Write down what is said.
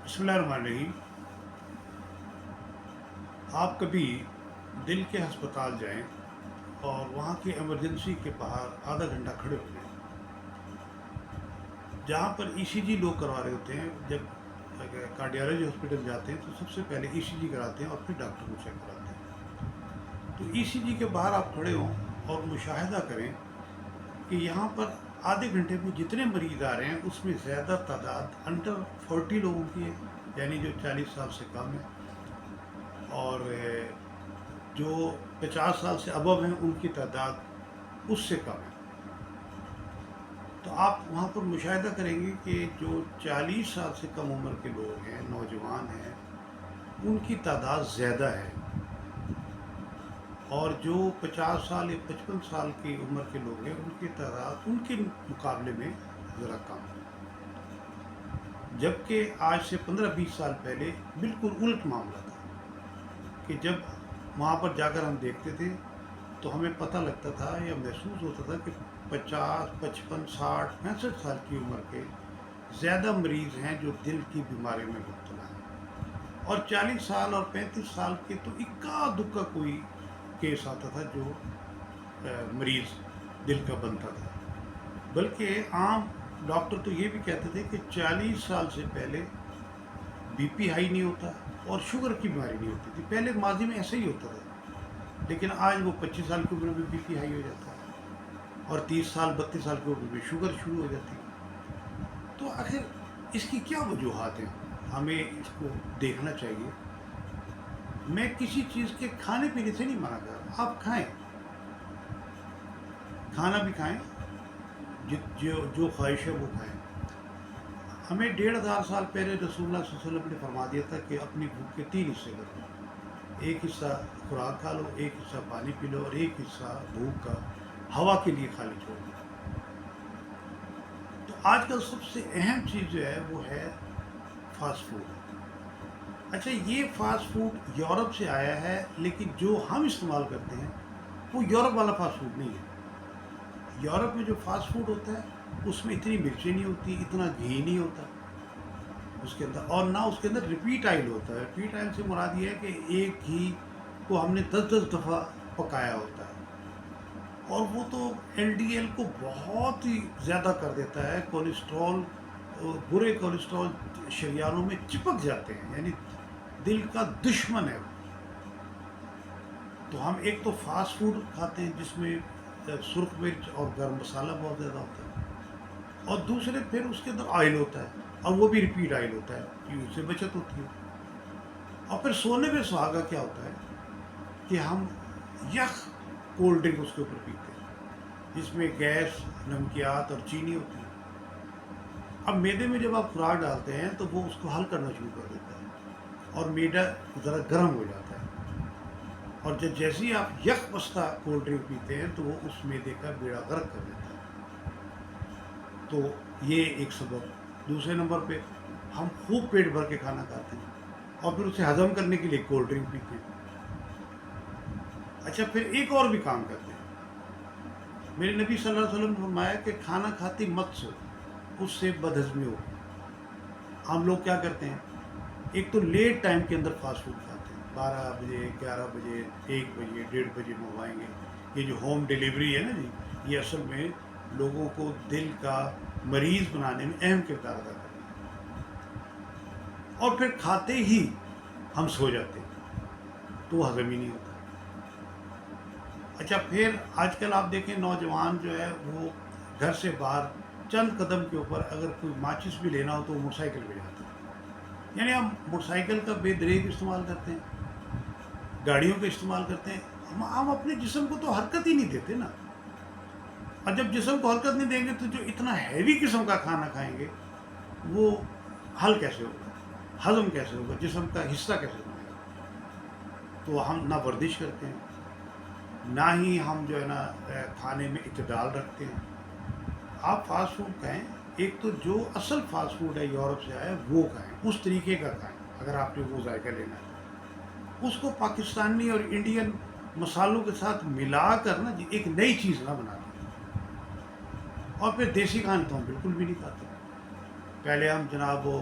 بسم اللہ الرحمن الرحیم۔ آپ کبھی دل کے ہسپتال جائیں اور وہاں کی ایمرجنسی کے باہر آدھا گھنٹہ کھڑے ہو جائیں، جہاں پر ای سی جی لوگ کروا رہے ہوتے ہیں۔ جب کارڈیالوجی ہاسپٹل جاتے ہیں تو سب سے پہلے ای سی جی کراتے ہیں اور پھر ڈاکٹر کو چیک کراتے ہیں۔ تو ای سی جی کے باہر آپ کھڑے ہوں اور مشاہدہ کریں کہ یہاں پر آدھے گھنٹے میں جتنے مریض آ رہے ہیں اس میں زیادہ تعداد انڈر 40 لوگوں کی ہے، یعنی جو 40 سال سے کم ہے، اور جو 50 سال سے ابو ہیں ان کی تعداد اس سے کم ہے۔ تو آپ وہاں پر مشاہدہ کریں گے کہ جو 40 سال سے کم عمر کے لوگ ہیں، نوجوان ہیں، ان کی تعداد زیادہ ہے، اور جو 50 سال یا 55 سال کی عمر کے لوگ ہیں ان کی تعداد ان کے مقابلے میں ذرا کم ہے۔ جبکہ آج سے 15-20 سال پہلے بالکل الٹ معاملہ تھا کہ جب وہاں پر جا کر ہم دیکھتے تھے تو ہمیں پتہ لگتا تھا یا محسوس ہوتا تھا کہ 50، 55، 60، 65 سال کی عمر کے زیادہ مریض ہیں جو دل کی بیماری میں مبتلا ہیں، اور 40 سال اور 35 سال کے تو اکا دکا کوئی کیس آتا تھا جو مریض دل کا بنتا تھا۔ بلکہ عام ڈاکٹر تو یہ بھی کہتے تھے کہ 40 سال سے پہلے بی پی ہائی نہیں ہوتا اور شوگر کی بیماری نہیں ہوتی تھی۔ پہلے ماضی میں ایسا ہی ہوتا تھا، لیکن آج وہ 25 سال کی عمر میں بی پی ہائی ہو جاتا ہے اور 30 سال 32 سال کی عمر میں شوگر شروع ہو جاتی ہے۔ تو آخر اس کی کیا وجوہات ہیں؟ ہمیں اس کو دیکھنا چاہیے۔ میں کسی چیز کے کھانے پینے سے نہیں منع کر رہا، آپ کھائیں، کھانا بھی کھائیں، جو خواہش ہے وہ کھائیں۔ ہمیں 1500 سال پہلے رسول اللہ صلی اللہ علیہ وسلم نے فرما دیا تھا کہ اپنی بھوک کے 3 حصے کر لو، ایک حصہ خوراک کھا لو، ایک حصہ پانی پی لو، اور ایک حصہ بھوک کا ہوا کے لیے خالی چھوڑ دو۔ تو آج کل سب سے اہم چیز جو ہے وہ ہے فاسٹ فوڈ۔ اچھا، یہ فاسٹ فوڈ یورپ سے آیا ہے، لیکن جو ہم استعمال کرتے ہیں وہ یورپ والا فاسٹ فوڈ نہیں ہے۔ یورپ میں جو فاسٹ فوڈ ہوتا ہے اس میں اتنی مرچیں نہیں ہوتی، اتنا گھی نہیں ہوتا اس کے اندر، اور نہ اس کے اندر ریپیٹ آئل ہوتا ہے۔ ریپیٹ آئل سے مراد یہ ہے کہ ایک گھی کو ہم نے 10 دفعہ پکایا ہوتا ہے، اور وہ تو ایل ڈی ایل کو بہت ہی زیادہ کر دیتا ہے۔ کولیسٹرول، برے کولیسٹرول شریانوں میں چپک جاتے ہیں، یعنی دل کا دشمن ہے وہ۔ تو ہم ایک تو فاسٹ فوڈ کھاتے ہیں جس میں سرخ مرچ اور گرم مسالہ بہت زیادہ ہوتا ہے، اور دوسرے پھر اس کے اندر آئل ہوتا ہے، اور وہ بھی ریپیٹ آئل ہوتا ہے کہ اس سے بچت ہوتی ہے۔ اور پھر سونے میں سہاگا کیا ہوتا ہے کہ ہم یخ کولڈ ڈرنک اس کے اوپر پیتے ہیں جس میں گیس، نمکیات اور چینی ہوتی ہے۔ اب میدے میں جب آپ خوراک ڈالتے ہیں تو وہ اس کو حل کرنا شروع کر دیتا ہے اور میدا ذرا گرم ہو جاتا ہے، اور جب جیسے ہی آپ یک پستہ کولڈ ڈرنک پیتے ہیں تو وہ اس میدے کا بیڑا غرق کر دیتا ہے۔ تو یہ ایک سبب۔ دوسرے نمبر پہ ہم خوب پیٹ بھر کے کھانا کھاتے ہیں اور پھر اسے ہضم کرنے کے لیے کولڈ ڈرنک پیتے ہیں۔ اچھا، پھر ایک اور بھی کام کرتے ہیں۔ میرے نبی صلی اللہ علیہ وسلم نے فرمایا کہ کھانا کھاتے مت سو، اس سے بد ہضمی ہو۔ ہم لوگ کیا کرتے ہیں، ایک تو لیٹ ٹائم کے اندر فاسٹ فوڈ کھاتے ہیں، 12 بجے، 11 بجے، 1 بجے، 1:30 بجے منگوائیں گے۔ یہ جو ہوم ڈیلیوری ہے نا جی، یہ اصل میں لوگوں کو دل کا مریض بنانے میں اہم کردار ادا کرتی ہے، اور پھر کھاتے ہی ہم سو جاتے ہیں تو وہ ہضم ہی نہیں ہوتا۔ اچھا، پھر آج کل آپ دیکھیں نوجوان جو ہے وہ گھر سے باہر چند قدم کے اوپر اگر کوئی ماچس بھی لینا ہو تو وہ موٹر سائیکل پہ جاتے ہیں، یعنی ہم موٹر سائیکل کا بے دریغ استعمال کرتے ہیں، گاڑیوں کا استعمال کرتے ہیں۔ ہم اپنے جسم کو تو حرکت ہی نہیں دیتے نا، اور جب جسم کو حرکت نہیں دیں گے تو جو اتنا ہیوی قسم کا کھانا کھائیں گے وہ حل کیسے ہوگا، ہضم کیسے ہوگا، جسم کا حصہ کیسے بنے گا؟ تو ہم نہ ورزش کرتے ہیں، نہ ہی ہم جو ہے نا کھانے میں اعتدال رکھتے ہیں۔ آپ فاسٹ فوڈ کھائیں، ایک تو جو اصل فاسٹ فوڈ ہے یورپ سے آیا وہ کھائیں، اس طریقے کا کھائیں اگر آپ نے وہ ذائقہ لینا ہے۔ اس کو پاکستانی اور انڈین مسالوں کے ساتھ ملا کر نا جی ایک نئی چیز نہ بنا دیں۔ اور پھر دیسی کھانے تو ہم بالکل بھی نہیں کھاتے۔ پہلے ہم جناب وہ